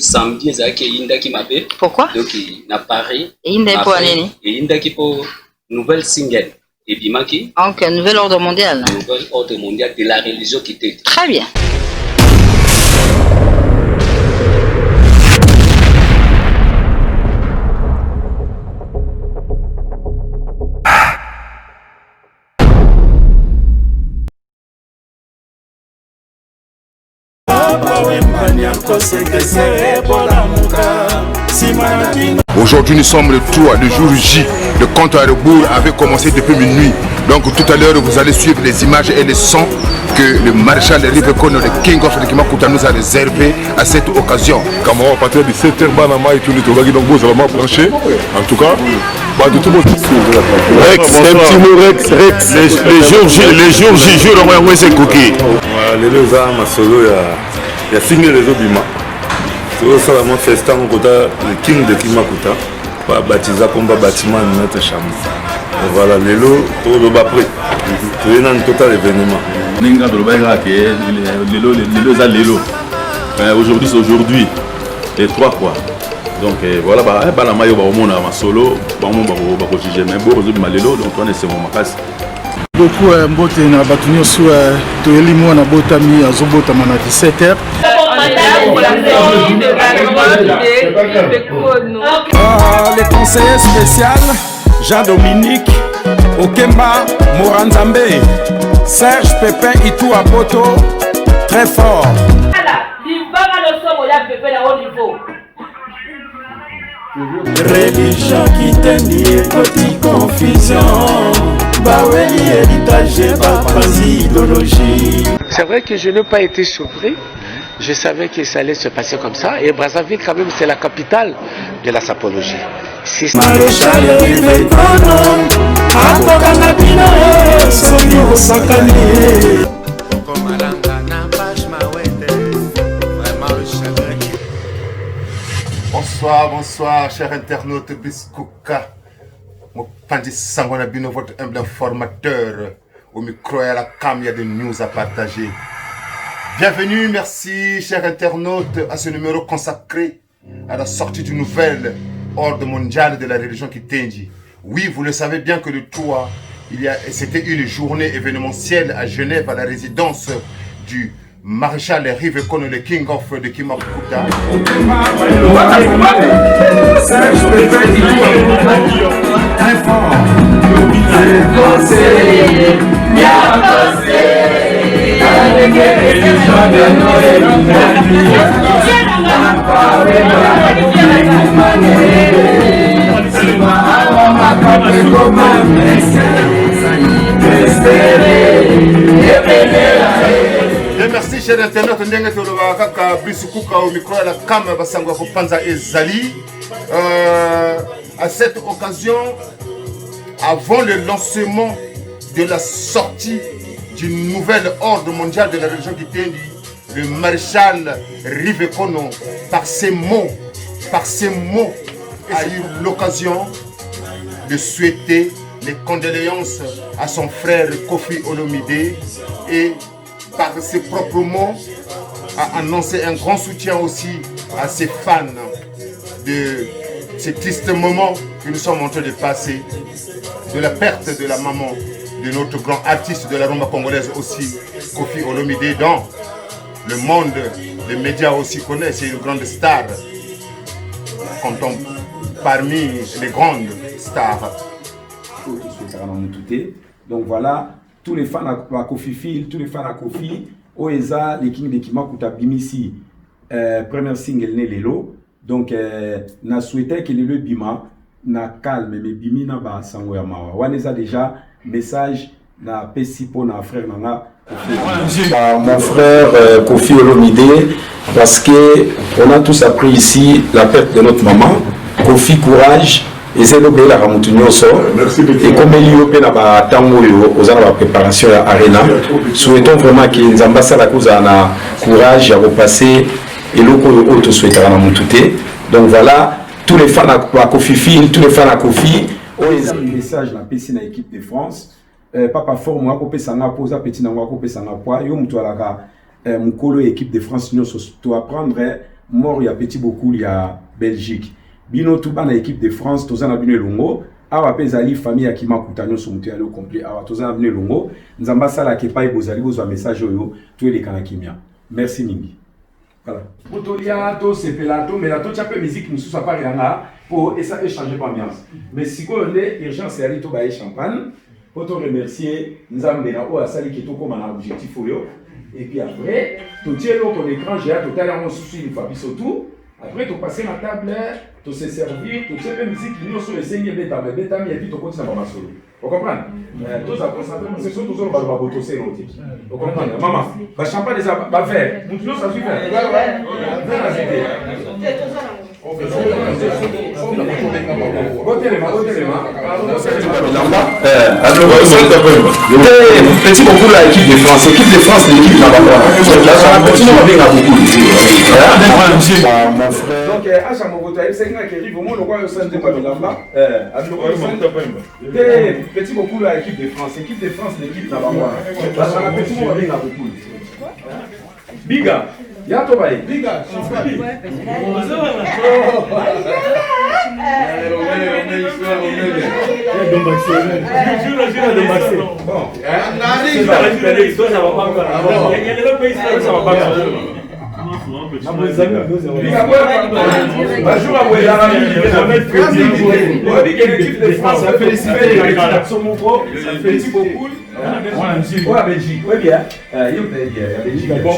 samedi ezalaki eyindaki mabe. Pourquoi? Donc na Paris eyindaki mpo nini? Eyindaki mpo nouvelle single ebimaki. Donc nouvel ordre mondial. Nouvel ordre mondial de la religion qui était. Très bien. Aujourd'hui nous sommes le 3, le jour J. Le compte à rebours avait commencé depuis minuit. Donc tout à l'heure vous allez suivre les images et les sons que le maréchal Rivekono, le King of Kimakuta, nous a réservé à cette occasion. Camarade, à partir de 7h, Banama et tout le tour, donc vous allez brancher. En tout cas, de tout le monde. Rex, un petit mot Rex. Les jours J, jour on c'est cookie. Les deux armes solo, il y a signé les Obima. C'est ça la festa, le King de Kimakuta. Baptisé comme bâtiment de notre chambre. Voilà, les lots, tout le bas prix. C'est un total événement. Aujourd'hui, c'est aujourd'hui. Les trois quoi. Donc voilà, la maillot au monde à solo, donc on est c'est mon macasse. Beaucoup mbote na batunyo sous toyeli mwana botami azobota mana 17h. Le conseiller spécial Jean-Dominique Okemba Moranzambe, Serge Pépin Itou Apoto, très fort. Religion qui t'endie et petite confusion. C'est vrai que je n'ai pas été surpris. Je savais que ça allait se passer comme ça. Et Brazzaville, quand même, c'est la capitale de la sapologie. C'est ça. Bonsoir, bonsoir, chers internautes Biskouka. Pandi Sangonabino, votre humble informateur. Au micro et à la cam, il y a des news à partager. Bienvenue, merci, chers internautes, à ce numéro consacré à la sortie du nouvel ordre mondial de la religion Kitenji. Oui, vous le savez bien que le 3, c'était une journée événementielle à Genève, à la résidence du Maréchal Rivekono, le King of de Kimakuta. Merci chers internautes, ndenge toloba kaka Bisukuka au micro à la cam basango ko panza ezali. À cette occasion, avant le lancement de la sortie du nouvel ordre mondial de la religion Kitenji, le maréchal Rivekono, par ses mots, a eu l'occasion de souhaiter les condoléances à son frère Kofi Olomide et par ses propres mots a annoncé un grand soutien aussi à ses fans de ces tristes moments que nous sommes en train de passer, de la perte de la maman de notre grand artiste de la rumba congolaise aussi, Kofi Olomide, dont le monde, les médias aussi connaissent, c'est une grande star, parmi les grandes stars. Donc voilà, tous les fans à Kofi Phil, tous les fans à Kofi, Oeza, les King de Kimakuta Bimisi, premier single né Lelo. Donc, na souhaité que le Bima na calme, mais Bimi na ba sangoya mawa. Waneza déjà message na Pesipo na frère nanga. Mon frère Kofi Olomide, parce que on a tous appris ici la perte de notre maman. Kofi courage. Et c'est le la Ramutunyoso. Et comme il y a un tango aux la préparation à Arena, souhaitons vraiment que les ambassades à cause na courage à repasser et l'autre autre souhaite à Ramutute. Donc voilà, tous les fans à Kofi Phil, tous les fans à Kofi. Un message na PC na équipe de France. Papa fort moi ko pesa nga posa petit na moi ko pesa nga poa yo mutu alaka mukolo équipe de France nous to apprendre mort, il y a Petit Beaucoup, il y a Belgique. Bino tout bana équipe de France, tous en abine longo. Awa pezali famille akima kutanyo somuté au complet. Awa tous en abine longo. Nzamba sala kepa ibozali bozo message yo tous les kanakimia. Merci Mingi. Voilà. Potolia to sepelato mais la to chape musique nous soit pas là pour échanger l'ambiance. Mais si quoi on est urgence c'est to bailler champagne. Pour te remercier, Nzambe na o asali ki to comme un objectif yo. Et puis après, tu tiens ton écran géant totalement sous une fois tout. Après, tu passes à la table, tu sais servir, tu sais même musique qui nous sont essayés de bêta, et puis tu continues à ma solo. Vous comprenez? Tous à concentrer, c'est surtout sur le bateau, tu sais, vous comprenez? Maman, le champagne des affaires, nous ça suffit. Petit beaucoup la équipe de France, l'équipe de France, l'équipe n'a pas petit mon frère. Donc, à chaque moment, c'est un qui arrive au monde, on au sein de petit beaucoup la équipe de France, l'équipe de France, l'équipe n'a pas petit moment, Biga. Yato baye. Biga. Ouais, Belgique, ouais bien. Belgique. Bon,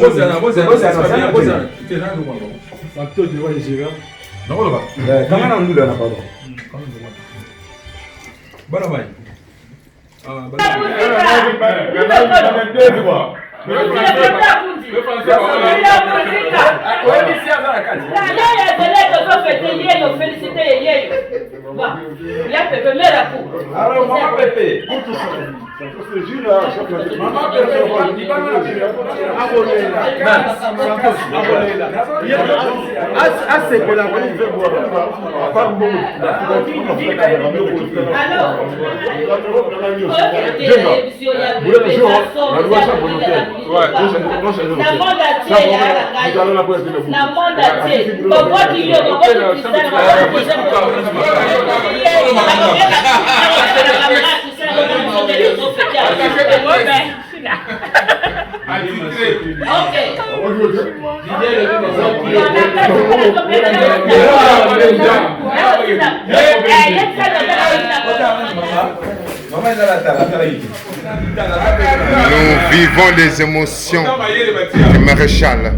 Nous vivons les émotions du maréchal.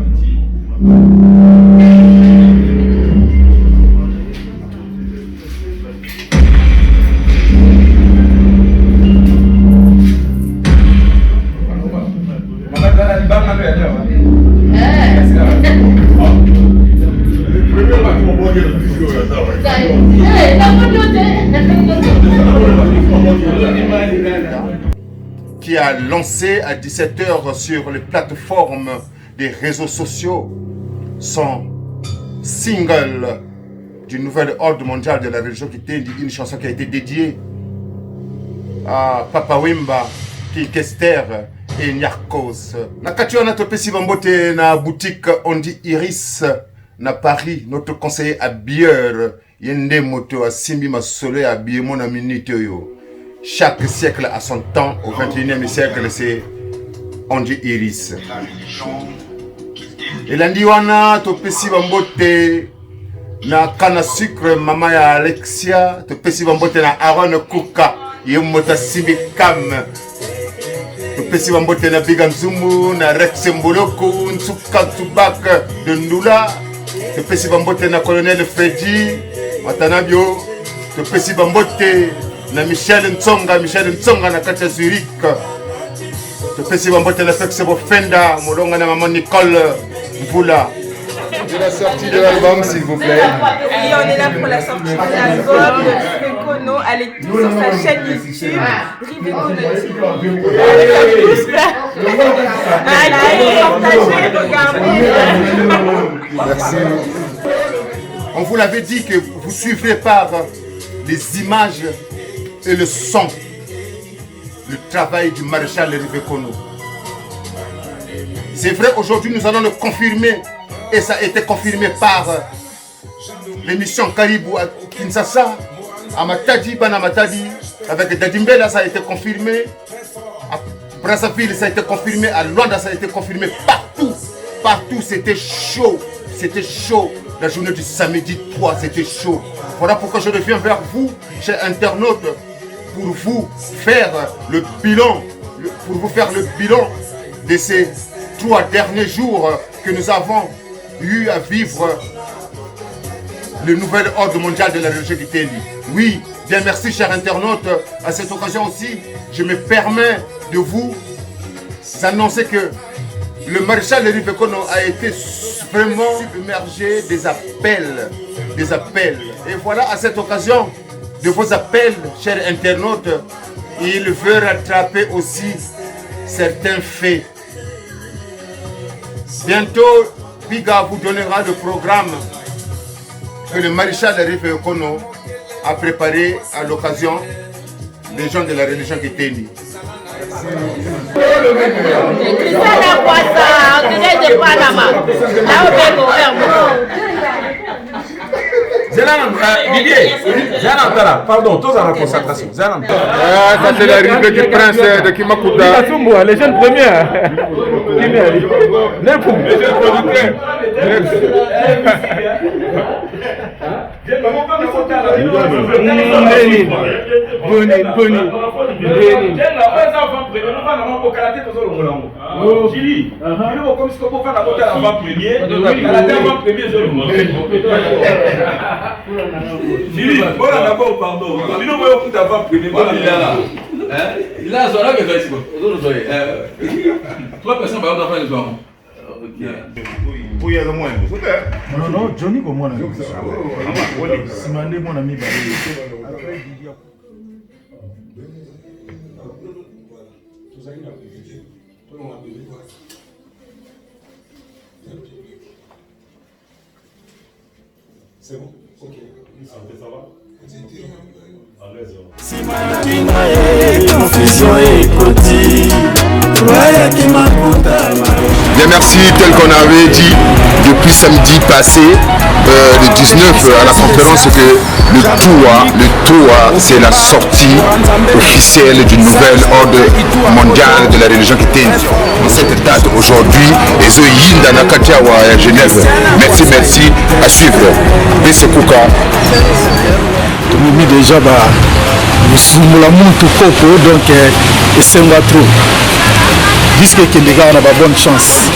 Qui a lancé à 17h sur les plateformes des réseaux sociaux son single du nouvel ordre mondial de la religion, qui était une chanson qui a été dédiée à Papa Wemba, Kester et Nyarkos. Nakati on a topé si bambote na boutique on dit Iris na Paris, notre conseiller habilleur Yende Moto a Simbi Masole habillé mon ami yo. Chaque siècle a son temps, au 21e siècle c'est on dit Iris. Et l'andiwana topé si bambote na kana sucre mama ya Alexia, topé si bambote na Aaron Kuka yemota Simbi Kam. Topesi bambote na Biganzumu, na Rex Mboloko, Nsuka Tubak de Ndula. Topesi bambote na Colonel Freddy Matanabio. Topesi bambote na Michel Ntsonga na Katia Zurich. Topesi bambote na Fexe Bofenda, Molonga na maman Nicole Mvula. De la sortie de l'album, s'il vous plaît. Et on est là pour la sortie de l'album de Rivecono. Allez tous sur sa chaîne YouTube. Rivecono. Allez, partagez, regardez. Merci. On vous l'avait dit que vous suivrez par les images et le son le travail du maréchal Rivecono. C'est vrai, aujourd'hui nous allons le confirmer et ça a été confirmé par l'émission Caribou à Kinshasa, à Matadi, Banamatadi, avec Dadimbela, ça a été confirmé, à Brazzaville, ça a été confirmé, à Luanda, ça a été confirmé, partout, c'était chaud, la journée du samedi 3, c'était chaud. Voilà pourquoi je reviens vers vous, chers internautes, pour vous faire le bilan, de ces 3 derniers jours que nous avons eu à vivre le nouvel ordre mondial de la religion Kiteni. Oui, bien merci chers internautes. À cette occasion aussi, je me permets de vous annoncer que le maréchal Hervé Kono a été vraiment submergé des appels. Et voilà, à cette occasion de vos appels, chers internautes, il veut rattraper aussi certains faits. Bientôt, Piga vous donnera le programme que le maréchal Hervé Kono a préparé à l'occasion des gens de la religion Kiteni. Pardon, tous à la concentration. Ça c'est l'arrivée du prince de Kimakuta. Les jeunes premiers. Non, Johnny comme moi. Simandé mon ami. C'est bon? Ok. Ça va? Bien merci, tel qu'on avait dit depuis samedi passé, le 19 à la conférence, que le TOA, c'est la sortie officielle du nouvel ordre mondial de la religion Kiteni. En cette date aujourd'hui, les Oyinda Nakatiawa à Genève. Merci, à suivre. Bese Kuka. Tomomi déjà la monte coco, donc c'est un trop. Jusqu'à que les gars ont une bonne chance.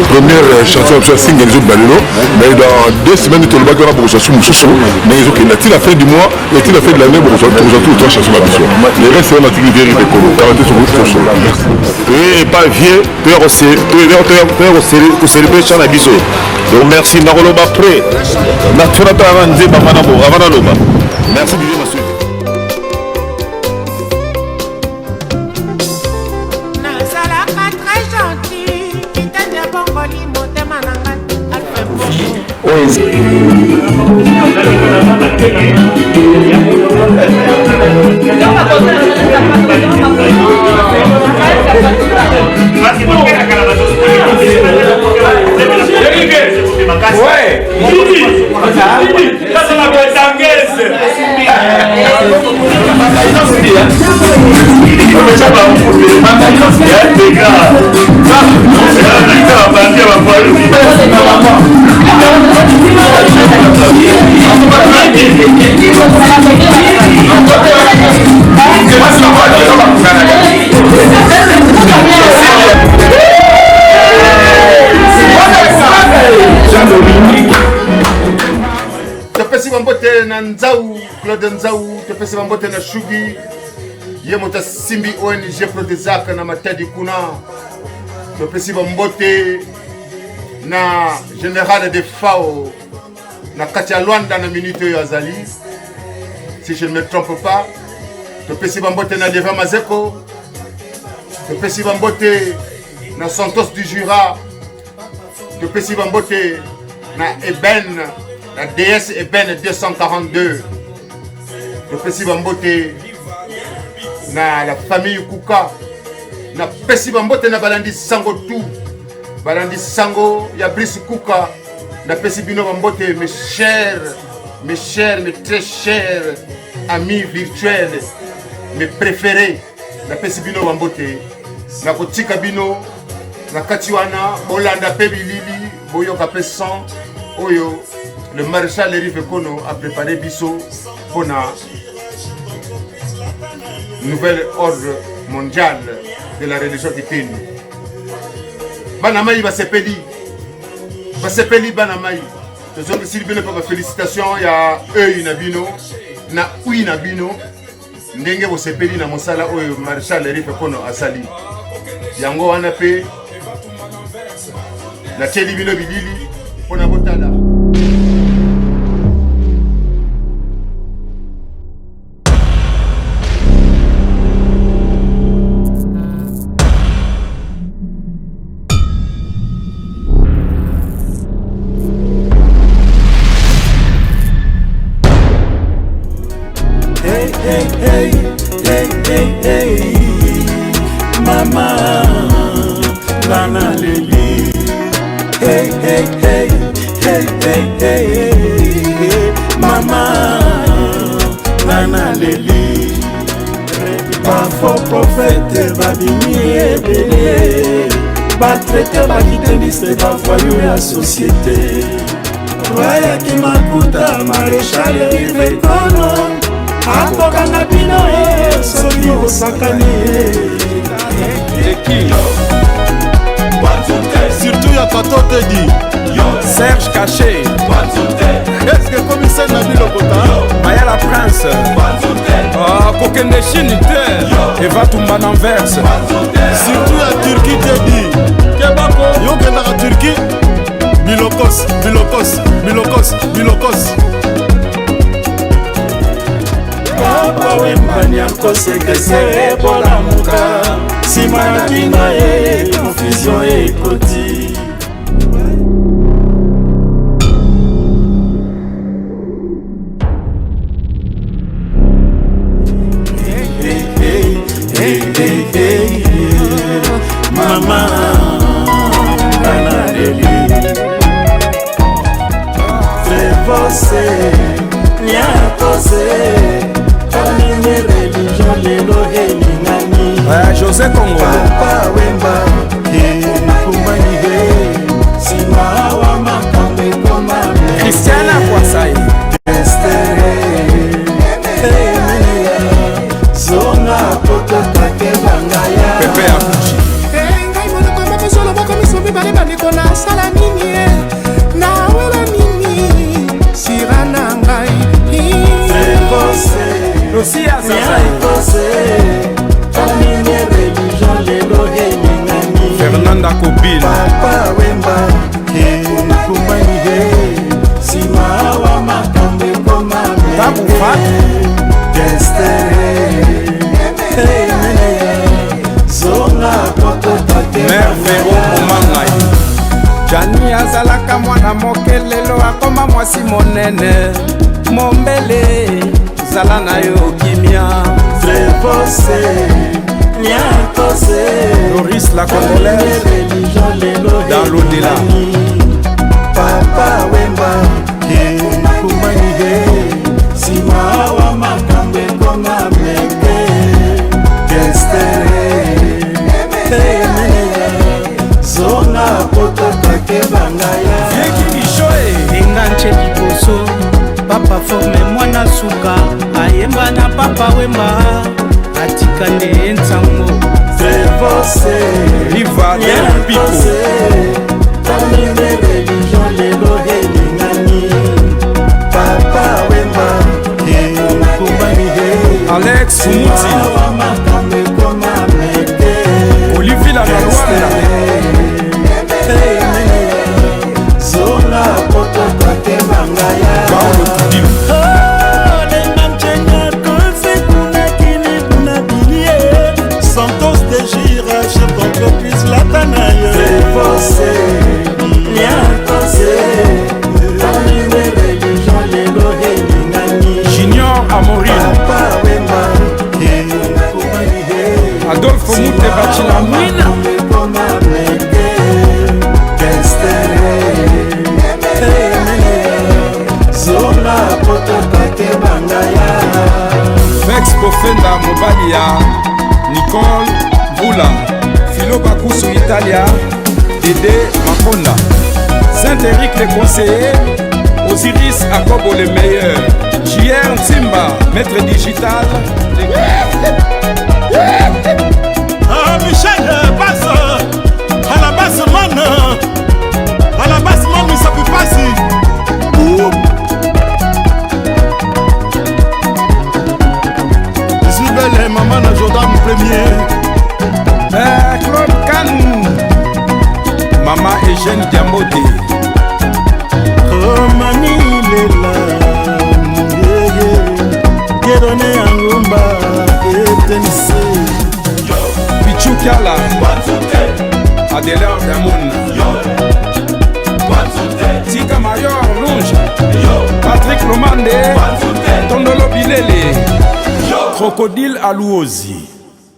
Première chanson single les autres balelo, mais dans 2 semaines tu le bac pour chanson mouchou, mais ils ont qu'il a la fin du mois et il a fait de l'année pour chanson tous 3 chansons ma mission. Les restes on a tout vérifié pour karaté sur votre chanson. Et pas vieux, peur au célébrer chana biso. Donc merci Naroloba prêt. Naturata avanzé bamanabo avant loba. Merci Dieu ma suite. Tepesi Bambote na Nzau, Claude Nzau, Tepesi Bambote na Shugi, Yemota Simbi ONG Prodezaka na Matadi Kuna, Tepesi Bambote na Général de FAO, na Katia Luanda na Minute Yazali, si je ne me trompe pas, Tepesi Bambote na Leva Mazeko, Tepesi Bambote na Santos du Jura, Tepesi Bambote na Eben, la DS Eben 242. Tepesi Bambote na la famille Kuka, na Pesi Bambote na Balandi Sangotou, balandi sango ya Brice Kuka napesi bino bambote mes très chers amis virtuels, mes préférés napesi bino bambote nakotika bino na kati wana bolanda pe bilili boyoka pe sang oyo le maréchal Rive Kono a préparé biso pour na nouvel ordre mondial de la religion kitini. Banamai basepeli banamai. Tozongi sili bino pa félicitations ya œil na bino na oui na bino ndenge bosepeli na mosala oyo maréchal Rive Kono asali. Yango wana pe na teli bino bilili pona botala. Mama, Lana Lili. Hey, hey, hey, hey, hey, hey, Mama, Lana Lili. Pas faux prophète, babini et belé. Pas traité, pas guitariste, pas voyou la société. Roya qui m'accouta, maréchal Rive Kono. Akoka na bino e soki osakani surtout ya Kato Tedi Serge Caché est-ce que commissaire na bilokota Maya la Prince Kokende Chine Eva Tumba n'Anvers surtout ya Turquie Tedi Kebako yokendaka Turquie Bilokos Papa wembani akosekese ebola muka sima ya bino e confusion ekoti Mama Lana Lili c'est você niakose religion lelo helingani José Congo Papa wemba kumani sima wa makambe koma Christiana Kwasai Zona poto take bangaya Pepe Akuchi ngai mona kwa mako solo boko misomi bale bandeko na sala nini na wela nini sirana ngai Lucia Fernanda Kobil Papa wemba kumani sima wa makambe koma Tabu Fat Zonga poto take Mervero Momangai Jani azalaka mwana moke lelo akoma mwasi monene Mombele zala na yo kimia Trevose Niakose Loris la Congolaise dans l'au-delà Papa wemba kumani sima wa makambe koma meke Zona poto take bangaya Vieki Bishoe Enganche liboso Papa forme mwana suka ayemba na papa wemba atika nde nsango Trevose Riva del Pico Tamine religion lelo helingani Papa wemba kumani Alex Muti wa makambe koma meke Olivier la Rwanda Zona poto take bangaya Paulo Kudim Santos de Gira, je comprends plus la tanaille. C'est forcé, niakose, tamine religion lelo helingani. Junior Amoril Papa wemba, Adolfo Mute Bachila Mwina Makusu Italia, Dédé Maponda, Saint-Éric le conseiller, Osiris Akobo le meilleur, JR Nsimba, maître digital. Michel passe à la base man, à la base man, mais ça peut passer. Je suis belle maman de Jordan premier. Claude Kanou, Maman Eugène Diamoté. Oh mani lela, Kédoné Angomba, Etense. Pichou Kala, Adélard Damoun, Tika Mayor Longe, Patrick Lomande, Tondolo Bilele, Crocodile Alouozi,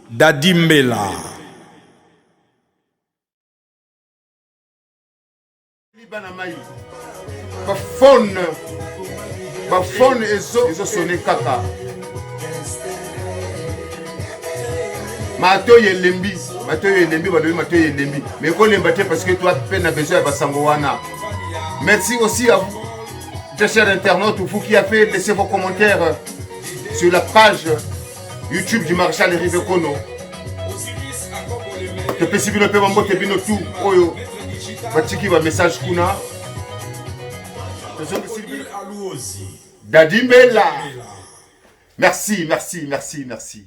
Dadimbela. Bafone ezo sonné kaka. Mato yelembi, badoui mato yelembi. Mais qu'on l'embête parce que toi peine a besoin de Basangoana. Merci aussi à vous, chers internautes, vous qui avez laissé vos commentaires sur la page YouTube du Maréchal Rive Kono. Que possible pe mambo te bino tout oyo. Batiki va message kuna. Dadimbela. Merci, merci, merci, merci.